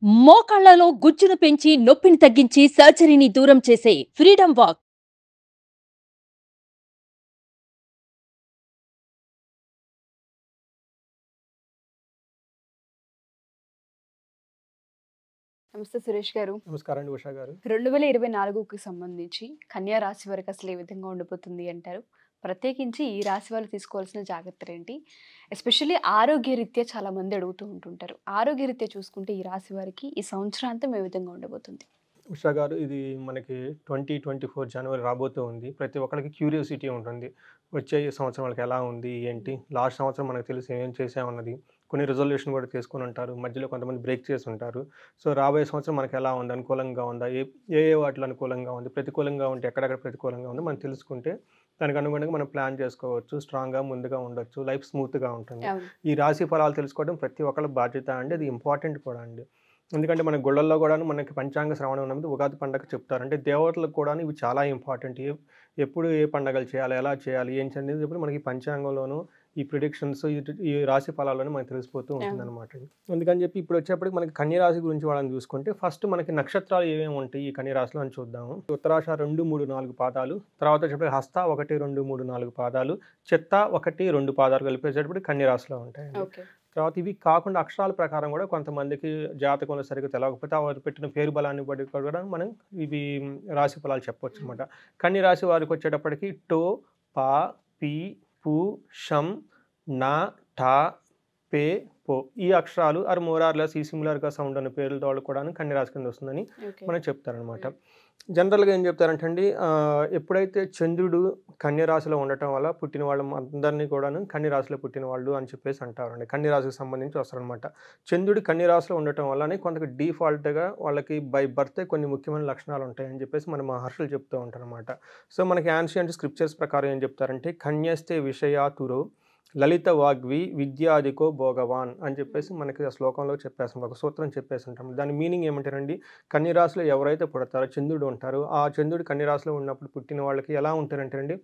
మోకాళ్లలో గుజ్జును పెంచి నొప్పిని తగ్గించి సర్జరీని దూరం చేసే ఫ్రీడమ్ వాక్. నమస్తే సురేష్ గారు. నమస్కారం అండి ఉషా గారు. 2024కి సంబంధించి కన్యా రాశి వారికి అసలు ఏ విధంగా ఉండబోతుంది అంటారు? ప్రత్యేకించి ఈ రాశి వాళ్ళు తీసుకోవాల్సిన జాగ్రత్తలేంటి? ఎస్పెషల్లీ ఆరోగ్యరీత్యా చాలా మంది అడుగుతూ ఉంటుంటారు. ఆరోగ్యరీత్యా చూసుకుంటే ఈ రాశి వారికి ఈ సంవత్సరాంతం ఏ విధంగా ఉండబోతుంది? ఉషా గారు, ఇది మనకి 2024 జనవరి రాబోతూ ఉంది. ప్రతి ఒక్కరికి క్యూరియాసిటీ ఉంటుంది. వచ్చే ఈ సంవత్సరం వాళ్ళకి ఎలా ఉంది, ఏంటి? లాస్ట్ సంవత్సరం మనకు తెలిసి ఏం చేసామన్నది. కొన్ని రిజల్యూషన్ కూడా తీసుకొని ఉంటారు. మధ్యలో కొంతమంది బ్రేక్ చేసి ఉంటారు. సో రాబోయే సంవత్సరం మనకి ఎలా ఉంది, అనుకూలంగా ఉందా, ఏ వాటిలో అనుకూలంగా ఉంది, ప్రతికూలంగా ఉంటే ఎక్కడెక్కడ ప్రతికూలంగా ఉంది మనం తెలుసుకుంటే దానికి అనుగుణంగా మనం ప్లాన్ చేసుకోవచ్చు. స్ట్రాంగ్గా ముందుగా ఉండొచ్చు. లైఫ్ స్మూత్గా ఉంటుంది. ఈ రాశి ఫలాలు తెలుసుకోవడం ప్రతి ఒక్కళ్ళ బాధ్యత అండి. అది ఇంపార్టెంట్ కూడా అండి. ఎందుకంటే మన గుళ్ళల్లో కూడాను మనకి పంచాంగ శ్రవణం అనేది ఉగాది పండగ చెప్తారు. అంటే దేవతలకు కూడా ఇవి చాలా ఇంపార్టెంట్. ఎప్పుడు ఏ పండగలు చేయాలి, ఎలా చేయాలి, ఏం అనేది ఇప్పుడు మనకి పంచాంగంలోను ఈ ప్రిడిక్షన్స్ ఈ రాశి ఫలాల్లోనే మనకు తెలిసిపోతూ ఉంటుందన్నమాట. అందుకని చెప్పి ఇప్పుడు వచ్చేప్పటికి మనకి కన్య రాశి గురించి వాళ్ళని చూసుకుంటే ఫస్ట్ మనకి నక్షత్రాలు ఏమేమి ఉంటాయి ఈ కన్య రాశిలో అని చూద్దాము. ఉత్తరాష 2, 3, 4 పాదాలు, తర్వాత వచ్చేప్పటికి హస్త 1, 2, 3, 4 పాదాలు, చిత్త 1, 2 పాదాలు కలిపేసేటప్పటికి కన్య రాశిలో ఉంటాయండి. తర్వాత ఇవి కాకుండా అక్షరాల ప్రకారం కూడా కొంతమందికి జాతకంలో సరిగ్గా తెలవకపోతే వారు పెట్టిన పేరు బలాన్ని బట్టి కూడా మనం ఇవి రాశి ఫలాలు చెప్పవచ్చు అనమాట. కన్య రాశి వారికి వచ్చేటప్పటికి టో, పా, పీ, పు, షం, నా, టా, పే, పో ఈ అక్షరాలు ఆర్ మోరార్లెస్ ఈ సిమిలర్గా సౌండ్ అనే పేర్లతో వాళ్ళు కూడా కన్య రాశి కింద వస్తుందని మనం చెప్తారనమాట. జనరల్గా ఏం చెప్తారంటే అండి, ఎప్పుడైతే చంద్రుడు కన్య రాశిలో ఉండటం వల్ల పుట్టిన వాళ్ళు అందరినీ కూడాను కన్య రాశిలో పుట్టిన వాళ్ళు అని చెప్పేసి అంటారండి. కన్య రాశికి సంబంధించి వస్తారనమాట. చంద్రుడు కన్య రాశిలో ఉండటం వల్లనే కొంత డిఫాల్ట్గా వాళ్ళకి బై బర్త్ కొన్ని ముఖ్యమైన లక్షణాలు ఉంటాయని చెప్పేసి మన మహర్షులు చెప్తూ ఉంటారు అనమాట. సో మనకి యాన్షియంట్ స్క్రిప్చర్స్ ప్రకారం ఏం చెప్తారంటే కన్యస్తే విషయాతురో లలిత వాగ్వి విద్యాధికో భోగవాన్ అని చెప్పేసి మనకి ఆ శ్లోకంలో చెప్పేస్తాం, ఒక సూత్రం చెప్పేసి ఉంటాం. దాని మీనింగ్ ఏమంటారండి, కన్యరాశిలో ఎవరైతే పుడతారో చంద్రుడు ఉంటారో ఆ చంద్రుడు కన్యరాశిలో ఉన్నప్పుడు పుట్టిన వాళ్ళకి ఎలా ఉంటారంటే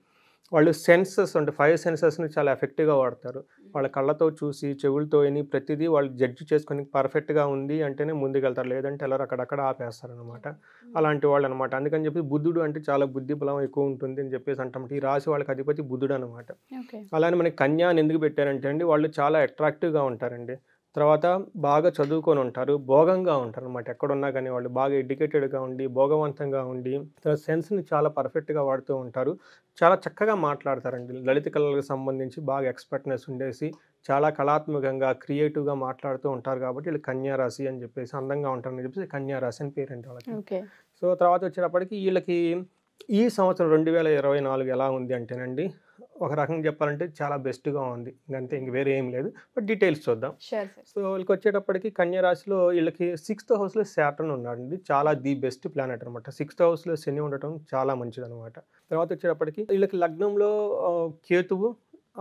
వాళ్ళు సెన్సెస్ అంటే 5 సెన్సెస్ని చాలా ఎఫెక్టివ్గా వాడతారు. వాళ్ళ కళ్ళతో చూసి చెవులతో విని ప్రతిదీ వాళ్ళు జడ్జి చేసుకొని పర్ఫెక్ట్గా ఉంది అంటేనే ముందుకెళ్తారు, లేదంటే ఎలా అక్కడక్కడ ఆపేస్తారనమాట. అలాంటి వాళ్ళు అనమాట. అందుకని చెప్పి బుద్ధుడు అంటే చాలా బుద్ధి బలం ఎక్కువ ఉంటుంది అని చెప్పేసి అంటాం. ఈ రాశి వాళ్ళకి అధిపతి బుద్ధుడు అనమాట. అలానే మనకి కన్యా అని ఎందుకు పెట్టారంటే అండి, వాళ్ళు చాలా అట్రాక్టివ్గా ఉంటారండి. తర్వాత బాగా చదువుకొని ఉంటారు, భోగంగా ఉంటారు అనమాట. ఎక్కడున్నా కానీ వాళ్ళు బాగా ఎడ్యుకేటెడ్గా ఉండి భోగవంతంగా ఉండి సెన్స్ని చాలా పర్ఫెక్ట్గా వాడుతూ ఉంటారు. చాలా చక్కగా మాట్లాడతారండి. లలిత కళలకు సంబంధించి బాగా ఎక్స్పర్ట్నెస్ ఉండేసి చాలా కళాత్మకంగా క్రియేటివ్గా మాట్లాడుతూ ఉంటారు. కాబట్టి వీళ్ళు కన్యా రాశి అని చెప్పేసి అందంగా ఉంటారని చెప్పేసి కన్యా రాశి అని పేరండి వాళ్ళకి. సో తర్వాత వచ్చేటప్పటికి వీళ్ళకి ఈ సంవత్సరం 2024 ఎలా ఉంది అంటేనండి, ఒక రకంగా చెప్పాలంటే చాలా బెస్ట్గా ఉంది. ఇంకంతే, ఇంక వేరే ఏం లేదు. బట్ డీటెయిల్స్ చూద్దాం. సో వీళ్ళకి వచ్చేటప్పటికి కన్యా రాశిలో వీళ్ళకి 6th హౌస్లో శాటర్న్ ఉన్నాడండి. చాలా ది బెస్ట్ ప్లానెట్ అనమాట. 6th హౌస్లో శని ఉండటం చాలా మంచిది అనమాట. తర్వాత వచ్చేటప్పటికి వీళ్ళకి లగ్నంలో కేతువు,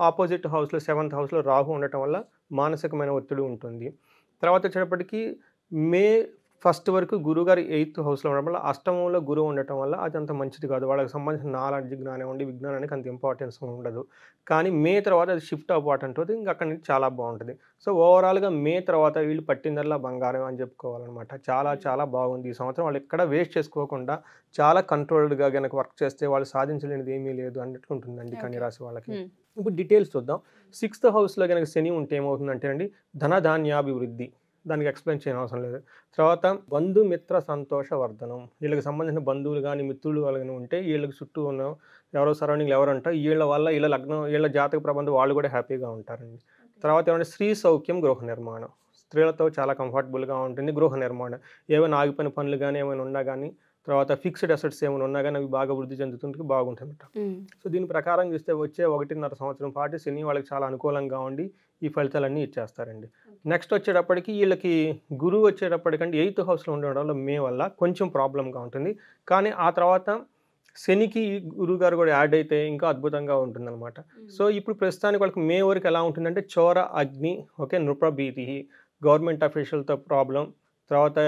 ఆపోజిట్ హౌస్లో 7th హౌస్లో రాహు ఉండటం వల్ల మానసికమైన ఒత్తిడి ఉంటుంది. తర్వాత వచ్చేటప్పటికి మే 1st వరకు గురుగారు 8th హౌస్లో ఉండడం వల్ల, అష్టమంలో గురువు ఉండటం వల్ల అది అంత మంచిది కాదు. వాళ్ళకి సంబంధించిన నాలెడ్జ్ జ్ఞానం ఉండి విజ్ఞానానికి అంత ఇంపార్టెన్స్ ఉండదు. కానీ మే తర్వాత అది షిఫ్ట్ అవ్వటంతో ఇంకా అక్కడి నుంచి చాలా బాగుంటుంది. సో ఓవరాల్గా మే తర్వాత వీళ్ళు పట్టిందల్లా బంగారం అని చెప్పుకోవాలన్నమాట. చాలా చాలా బాగుంది ఈ సంవత్సరం. వాళ్ళు ఎక్కడ వేస్ట్ చేసుకోకుండా చాలా కంట్రోల్డ్గా కనుక వర్క్ చేస్తే వాళ్ళు సాధించలేనిది ఏమీ లేదు అన్నట్లు ఉంటుందండి కన్య రాశి వాళ్ళకి. ఇప్పుడు డీటెయిల్స్ చూద్దాం. 6th హౌస్లో కనుక శని ఉంటే ఏమవుతుందంటే అండి, ధనధాన్యాభివృద్ధి, దానికి ఎక్స్ప్లెయిన్ చేయని అవసరం లేదు. తర్వాత బంధుమిత్ర సంతోష వర్ధనం, వీళ్ళకి సంబంధించిన బంధువులు కానీ మిత్రులు కానీ ఉంటే వీళ్ళకి చుట్టూ ఉన్న ఎవరో సరౌండింగ్లు ఎవరు ఉంటారో వీళ్ళ వల్ల వీళ్ళ లగ్నం వీళ్ళ జాతక ప్రబంధం వాళ్ళు కూడా హ్యాపీగా ఉంటారండి. తర్వాత ఏమంటే స్త్రీ సౌఖ్యం, గృహ నిర్మాణం, స్త్రీలతో చాలా కంఫర్టబుల్గా ఉంటుంది. గృహ నిర్మాణం, ఏమైనా ఆగిపోయిన పనులు కానీ ఏమైనా ఉన్నా కానీ, తర్వాత ఫిక్స్డ్ అసెట్స్ ఏమైనా ఉన్నా కానీ అవి బాగా వృద్ధి చెందుతుంటే బాగుంటాయన్నమాట. సో దీని ప్రకారం చూస్తే వచ్చే 1.5 సంవత్సరం పాటు శని వాళ్ళకి చాలా అనుకూలంగా ఉండి ఈ ఫలితాలన్నీ ఇచ్చేస్తారండి. నెక్స్ట్ వచ్చేటప్పటికి వీళ్ళకి గురువు వచ్చేటప్పటికంటే 8th హౌస్లో ఉండడం వల్ల మే వల్ల కొంచెం ప్రాబ్లంగా ఉంటుంది. కానీ ఆ తర్వాత శనికి గురువు గారు కూడా యాడ్ అయితే ఇంకా అద్భుతంగా ఉంటుందన్నమాట. సో ఇప్పుడు ప్రస్తుతానికి వాళ్ళకి మే వరకు ఎలా ఉంటుందంటే చోర అగ్ని, ఓకే, నృపభీతి, గవర్నమెంట్ అఫీషియల్తో ప్రాబ్లం, తర్వాత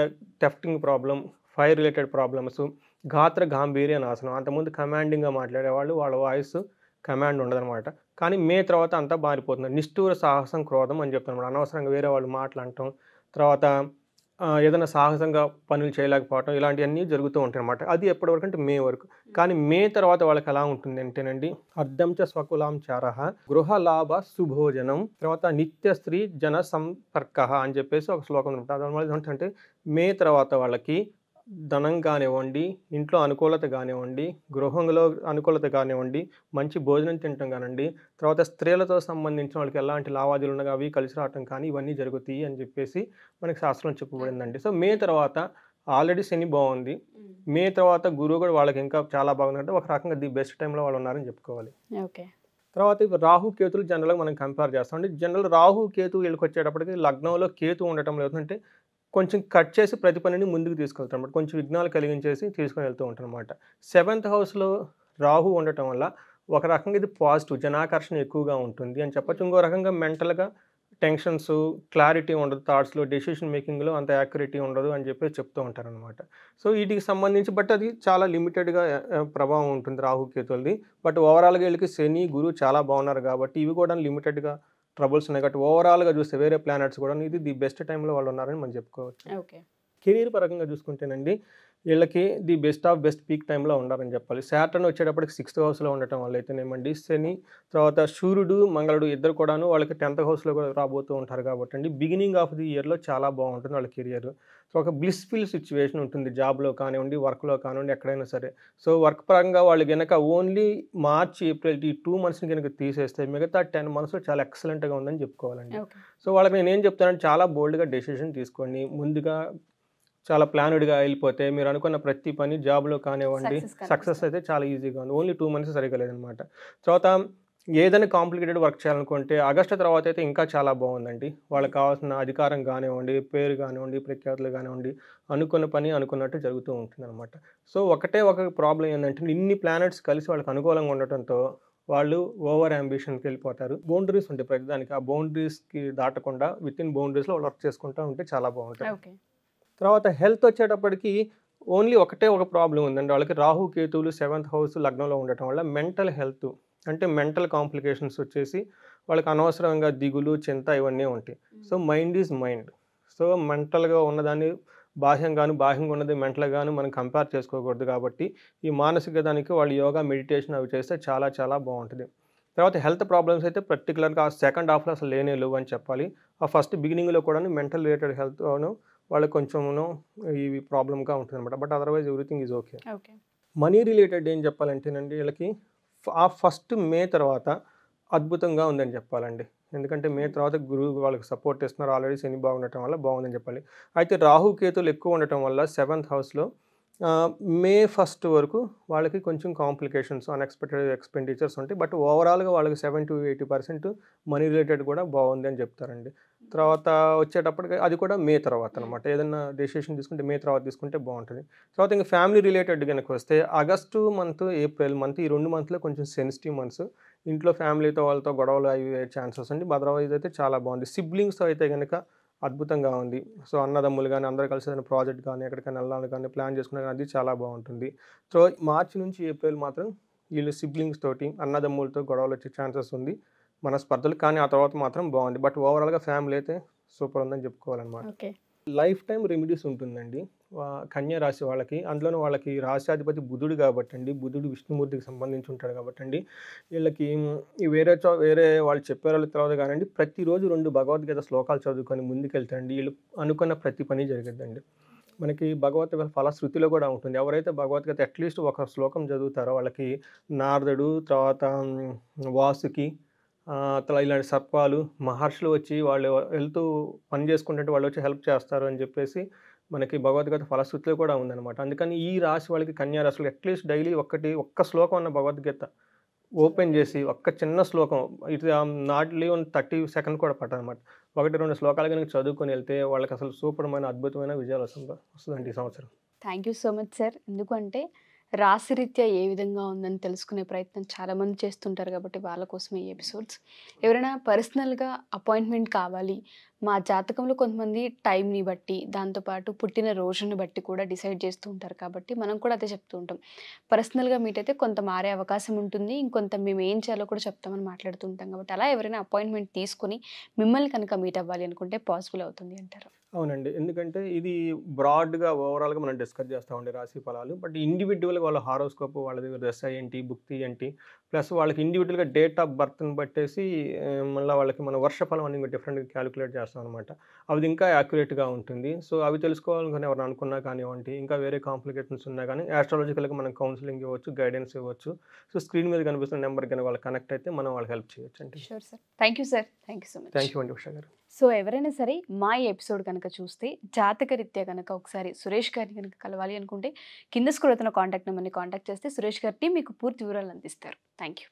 టెఫ్టింగ్ ప్రాబ్లం, ఫైర్ రిలేటెడ్ ప్రాబ్లమ్స్, గాత్ర గాంభీర్య నాశనం. అంతకుముందు కమాండింగ్గా మాట్లాడేవాళ్ళు, వాళ్ళ వాయిస్ కమాండ్ ఉండదన్నమాట. కానీ మే తర్వాత అంతా మారిపోతుంది. నిష్ఠూర సాహసం క్రోధం అని చెప్తాను. అనవసరంగా వేరే వాళ్ళు మాట్లాడటం, తర్వాత ఏదైనా సాహసంగా పనులు చేయలేకపోవటం ఇలాంటివన్నీ జరుగుతూ ఉంటాయన్నమాట. అది ఎప్పటివరకు అంటే మే వరకు. కానీ మే తర్వాత వాళ్ళకి ఎలా ఉంటుంది అంటేనండి, అర్ధం చ స్వకులాం చారః గృహలాభ సుభోజనం, తర్వాత నిత్య స్త్రీ జన సంపర్కః అని చెప్పేసి ఒక శ్లోకం ఉంటుంది. దానివల్ల ఏంటంటే మే తర్వాత వాళ్ళకి ధనం కానివ్వండి, ఇంట్లో అనుకూలత కానివ్వండి, గృహంలో అనుకూలత కానివ్వండి, మంచి భోజనం తినటం కానివ్వండి, తర్వాత స్త్రీలతో సంబంధించిన వాళ్ళకి ఎలాంటి లావాదేవీలు ఉన్నాయో అవి కలిసి రావటం కానీ ఇవన్నీ జరుగుతాయి అని చెప్పేసి మనకి శాస్త్రంలో చెప్పబడిందండి. సో మే తర్వాత ఆల్రెడీ శని బాగుంది. మే తర్వాత గురువు కూడా వాళ్ళకి ఇంకా చాలా బాగుందంటే ఒక రకంగా ది బెస్ట్ టైంలో వాళ్ళు ఉన్నారని చెప్పుకోవాలి. ఓకే. తర్వాత ఇప్పుడు రాహు కేతులు జనరల్గా మనం కంపేర్ చేస్తాం అంటే జనరల్ రాహు కేతు వీళ్ళకి వచ్చేటప్పటికి లగ్నంలో కేతు ఉండటం లేదంటే కొంచెం కట్ చేసి ప్రతి పనిని ముందుకు తీసుకెళ్తారు అనమాట. కొంచెం విఘ్నాలు కలిగించేసి తీసుకొని వెళ్తూ ఉంటారు అనమాట. 7th హౌస్లో రాహు ఉండటం వల్ల ఒక రకంగా ఇది పాజిటివ్, జనాకర్షణ ఎక్కువగా ఉంటుంది అని చెప్పచ్చు. ఇంకో రకంగా మెంటల్గా టెన్షన్స్, క్లారిటీ ఉండదు, థాట్స్లో డెసిషన్ మేకింగ్లో అంత యాక్యురేటీ ఉండదు అని చెప్పేసి చెప్తూ ఉంటారనమాట. సో వీటికి సంబంధించి బట్ అది చాలా లిమిటెడ్గా ప్రభావం ఉంటుంది రాహు కేతులది. బట్ ఓవరాల్గా వీళ్ళకి శని గురువు చాలా బాగున్నారు కాబట్టి ఇవి కూడా లిమిటెడ్గా ట్రబుల్స్ ఉన్నాయి కాబట్టి ఓవరాల్గా చూస్తే వేరే ప్లానెట్స్ కూడా ఇది ది బెస్ట్ టైంలో వాళ్ళు ఉన్నారని మనం చెప్పుకోవచ్చు. ఓకే. కెరీర్ పరంగా చూసుకుంటేనండి వీళ్ళకి the best of best peak టైంలో ఉండాలని చెప్పాలి. సాటర్న్ వచ్చేటప్పటికి 6th హౌస్లో ఉండటం వల్ల అయితేనేమండి, శని తర్వాత సూర్యుడు మంగళుడు ఇద్దరు కూడాను వాళ్ళకి 10th హౌస్లో కూడా రాబోతూ ఉంటారు కాబట్టి అండి బిగినింగ్ ఆఫ్ ది ఇయర్లో చాలా బాగుంటుంది వాళ్ళ కెరియర్. సో ఒక బ్లిస్ఫుల్ సిచ్యువేషన్ ఉంటుంది జాబ్లో కానివ్వండి, వర్క్లో కానివ్వండి, ఎక్కడైనా సరే. సో వర్క్ పరంగా వాళ్ళు కనుక ఓన్లీ మార్చ్ ఏప్రిల్ ఈ 2 monthsని కనుక తీసేస్తే మిగతా 10 months చాలా ఎక్సలెంట్గా ఉందని చెప్పుకోవాలండి. సో వాళ్ళకి నేను ఏం చెప్తానంటే చాలా బోల్డ్గా డెసిషన్ తీసుకోండి, ముందుగా చాలా ప్లాన్డ్గా వెళ్ళిపోతే మీరు అనుకున్న ప్రతి పని జాబ్లో కానివ్వండి సక్సెస్ అయితే చాలా ఈజీగా ఉంది. ఓన్లీ 2 months సరిగా లేదనమాట. తర్వాత ఏదైనా కాంప్లికేటెడ్ వర్క్ చేయాలనుకుంటే ఆగస్టు తర్వాత అయితే ఇంకా చాలా బాగుందండి. వాళ్ళకి కావాల్సిన అధికారం కానివ్వండి, పేరు కానివ్వండి, ప్రఖ్యాతులు కానివ్వండి, అనుకున్న పని అనుకున్నట్టు జరుగుతూ ఉంటుంది అనమాట. సో ఒకటే ఒక ప్రాబ్లం ఏంటంటే ఇన్ని ప్లానెట్స్ కలిసి వాళ్ళకి అనుకూలంగా ఉండటంతో వాళ్ళు ఓవర్ అంబిషన్కి వెళ్ళిపోతారు. బౌండరీస్ ఉంటాయి ప్రతిదానికి, ఆ బౌండరీస్కి దాటకుండా విత్ ఇన్ బౌండరీస్లో వాళ్ళు వర్క్ చేసుకుంటూ ఉంటే చాలా బాగుంటుంది. తర్వాత హెల్త్ వచ్చేటప్పటికి ఓన్లీ ఒకటే ఒక ప్రాబ్లం ఉందండి వాళ్ళకి. రాహు కేతువులు 7th హౌస్ లగ్నంలో ఉండటం వల్ల మెంటల్ హెల్త్ అంటే మెంటల్ కాంప్లికేషన్స్ వచ్చేసి వాళ్ళకి అనవసరంగా దిగులు, చింత ఇవన్నీ ఉంటాయి. So mind is mind. So మెంటల్గా ఉన్నదాన్ని బాహ్యంగా ఉన్నది మెంటల్గాను మనం కంపేర్ చేసుకోకూడదు కాబట్టి ఈ మానసిక దానికి వాళ్ళు యోగా, మెడిటేషన్ అవి చేస్తే చాలా చాలా బాగుంటుంది. తర్వాత హెల్త్ ప్రాబ్లమ్స్ అయితే పర్టికులర్గా ఆ సెకండ్ హాఫ్లో అసలు లేనే లేవు అని చెప్పాలి. ఆ ఫస్ట్ బిగినింగ్లో కూడా మెంటల్ రిలేటెడ్ హెల్త్ను వాళ్ళకి కొంచెం ఇవి ప్రాబ్లమ్గా ఉంటుంది అనమాట. But otherwise everything is okay. Money related ఏం చెప్పాలంటేనండి వీళ్ళకి ఆ ఫస్ట్ మే తర్వాత అద్భుతంగా ఉందని చెప్పాలండి. ఎందుకంటే మే తర్వాత గురువు వాళ్ళకి సపోర్ట్ ఇస్తున్నారు, ఆల్రెడీ శని బాగుండటం వల్ల బాగుందని చెప్పాలి. అయితే రాహు కేతులు ఎక్కువ ఉండటం వల్ల 7th హౌస్లో మే 1 వరకు వాళ్ళకి కొంచెం కాంప్లికేషన్స్, అన్ఎక్స్పెక్టెడ్ ఎక్స్పెండిచర్స్ ఉంటాయి. బట్ ఓవరాల్గా వాళ్ళకి 70 to 80% మనీ రిలేటెడ్ కూడా బాగుంది అని చెప్తారండి. తర్వాత వచ్చేటప్పటికి అది కూడా మే తర్వాత అనమాట. ఏదైనా డెసిషన్ తీసుకుంటే మే తర్వాత తీసుకుంటే బాగుంటుంది. తర్వాత ఇంకా ఫ్యామిలీ రిలేటెడ్ కనుక వస్తే ఆగస్టు మంత్, ఏప్రిల్ మంత్ ఈ 2 months కొంచెం సెన్సిటివ్ మంత్స్. ఇంట్లో ఫ్యామిలీతో వాళ్ళతో గొడవలు అయ్యే ఛాన్సెస్ అండి. అదర్వైజ్ అయితే చాలా బాగుంది. సిబ్లింగ్స్ అయితే కనుక అద్భుతంగా ఉంది. సో అన్నదమ్ములు కానీ అందరూ కలిసి ఏదైనా ప్రాజెక్ట్ కానీ ఎక్కడికైనా వెళ్ళాలి కానీ ప్లాన్ చేసుకునే కానీ అది చాలా బాగుంటుంది. సో మార్చి నుంచి ఏప్రిల్ మాత్రం వీళ్ళు సిబ్లింగ్స్ తోటి అన్నదమ్ములతో గొడవలు వచ్చే ఛాన్సెస్ ఉంది, మనస్పర్ధలు. కానీ ఆ తర్వాత మాత్రం బాగుంది. బట్ ఓవరాల్గా ఫ్యామిలీ అయితే సూపర్ ఉందని చెప్పుకోవాలన్నమాట. లైఫ్ టైం రెమెడీస్ ఉంటుందండి కన్యా రాశి వాళ్ళకి. అందులోనూ వాళ్ళకి రాశ్యాధిపతి బుధుడు కాబట్టి అండి, బుధుడు విష్ణుమూర్తికి సంబంధించి ఉంటాడు కాబట్టి అండి వీళ్ళకి వేరే వాళ్ళు చెప్పేవాళ్ళు తర్వాత కానివ్వండి ప్రతిరోజు 2 భగవద్గీత శ్లోకాలు చదువుకొని ముందుకెళ్తారండి వీళ్ళు అనుకున్న ప్రతి పని జరుగుతుందండి. మనకి భగవద్గీత ఫలశ్రుతిలో కూడా ఉంటుంది. ఎవరైతే భగవద్గీత అట్లీస్ట్ ఒక శ్లోకం చదువుతారో వాళ్ళకి నారదుడు, తర్వాత వాసుకి, ఇలాంటి సర్పాలు, మహర్షులు వచ్చి వాళ్ళు వెళ్తూ పని చేసుకుంటుంటే వాళ్ళు వచ్చి హెల్ప్ చేస్తారు అని చెప్పేసి మనకి భగవద్గీత ఫలశ్రుతిలో కూడా ఉందన్నమాట. అందుకని ఈ రాశి వాళ్ళకి కన్యా రాశులు అట్లీస్ట్ డైలీ ఒక్క శ్లోకం అన్న భగవద్గీత ఓపెన్ చేసి ఒక్క చిన్న శ్లోకం, ఇట్ నాట్లీ 30 seconds కూడా పట్టదన్నమాట. 1-2 శ్లోకాలు కనుక చదువుకొని వెళ్తే వాళ్ళకి అసలు సూపర్మైన అద్భుతమైన విజయాలు వస్తుందండి ఈ సంవత్సరం. Thank you so much sir. ఎందుకంటే రాశిరీత్యా ఏ విధంగా ఉందని తెలుసుకునే ప్రయత్నం చాలామంది చేస్తుంటారు కాబట్టి వాళ్ళ కోసమే ఈ ఎపిసోడ్స్. ఎవరైనా పర్సనల్గా అపాయింట్మెంట్ కావాలి, మా జాతకంలో కొంతమంది టైంని బట్టి, దాంతోపాటు పుట్టిన రోజుని బట్టి కూడా డిసైడ్ చేస్తూ ఉంటారు కాబట్టి, మనం కూడా అదే చెప్తూ ఉంటాం. పర్సనల్‌గా మీట్ అయితే కొంత మారే అవకాశం ఉంటుంది. ఇంకొంత మేము ఏం చేయాలో కూడా చెప్తామని మాట్లాడుతూ ఉంటాం కాబట్టి, అలా ఎవరైనా అపాయింట్మెంట్ తీసుకొని మిమ్మల్ని కనుక మీట్ అవ్వాలి అనుకుంటే పాసిబుల్ అవుతుంది అంటారు. అవునండి. ఎందుకంటే ఇది బ్రాడ్‌గా ఓవరాల్‌గా మనం డిస్కస్ చేస్తామండి రాశి ఫలాలు. బట్ ఇండివిడ్యువల్‌గా వాళ్ళ హారోస్కోప్ వాళ్ళది దశ ఏంటి, భుక్తి ఏంటి, ప్లస్ వాళ్ళకి ఇండివిడ్యువల్‌గా డేట్ ఆఫ్ బర్త్‌ని బట్టేసి మళ్ళా వాళ్ళకి మనం వర్షఫలం అని డిఫరెంట్‌గా క్యాలిక్యులేట్ చేస్తామనమాట. అది ఇంకా యాక్యురేట్‌గా ఉంటుంది. సో, అవి తెలుసుకోవాలని ఎవరైనా అనుకున్నా కానివ్వండి, ఇంకా వేరే కాంప్లికేషన్స్ ఉన్నా గానీ యాస్ట్రాలజికల్‌గా మనం కౌన్సెలింగ్ ఇవ్వచ్చు, గైడెన్స్ ఇవ్వచ్చు. సో, స్క్రీన్ మీద కనిపిస్తున్న నెంబర్‌కి గాని వాళ్ళకి కనెక్ట్ అయితే మనం వాళ్ళకి హెల్ప్ చేయొచ్చండి. Sure sir. Thank you sir. Thank you so much. Thank you అండి ఉషా గారు. సో ఎవరైనా సరే మా ఈ ఎపిసోడ్ కనుక చూస్తే జాతకరీత్యా కనుక ఒకసారి సురేష్ గారిని కనుక కలవాలి అనుకుంటే కింద స్క్రోల్ అవుతున్న కాంటాక్ట్ నెంబర్ని కాంటాక్ట్ చేస్తే సురేష్ గారి టీం మీకు పూర్తి వివరాలు అందిస్తారు. Thank you.